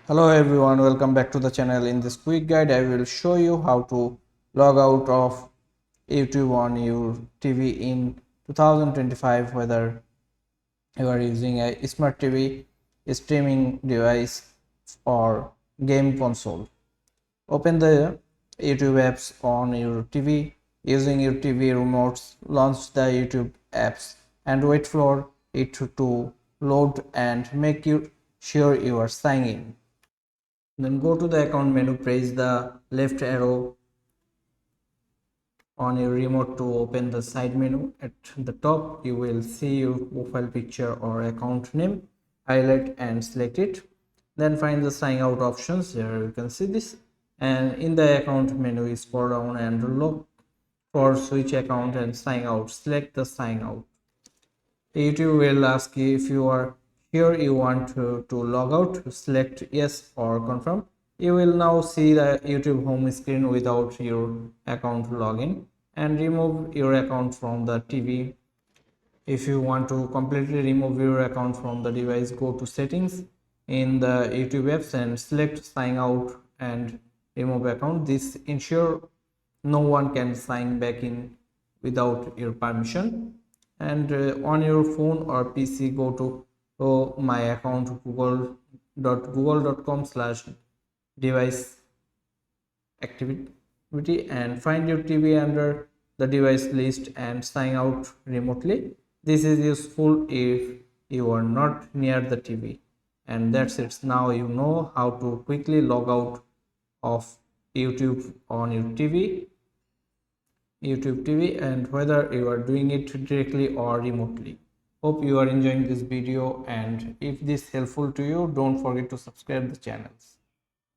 Hello everyone, welcome back to the channel. In this quick guide I will show you how to log out of YouTube on your TV in 2025, whether you are using a smart TV, a streaming device or game console. Open the YouTube apps on your TV using your TV remotes, launch the YouTube apps and wait for it to load and make sure you are signed in. Then go to the account menu, press the left arrow on your remote to open the side menu. At the top, you will see your profile picture or account name. Highlight and select it. Then find the sign out options. Here you can see this. And in the account menu, scroll down and look for switch account and sign out. Select the sign out. YouTube will ask you if you are here you want to log out. Select yes or confirm. You will now see the YouTube home screen without your account login, and remove your account from the TV. If you want to completely remove your account from the device, go to settings in the YouTube apps and select sign out and remove account. This ensure no one can sign back in without your permission. And on your phone or PC, go to my account google.com/device activity and find your TV under the device list and sign out remotely. This is useful if you are not near the TV. And that's it. Now you know how to quickly log out of YouTube on your YouTube TV, and whether you are doing it directly or remotely. Hope you are enjoying this video, and if this helpful to you, don't forget to subscribe the channels.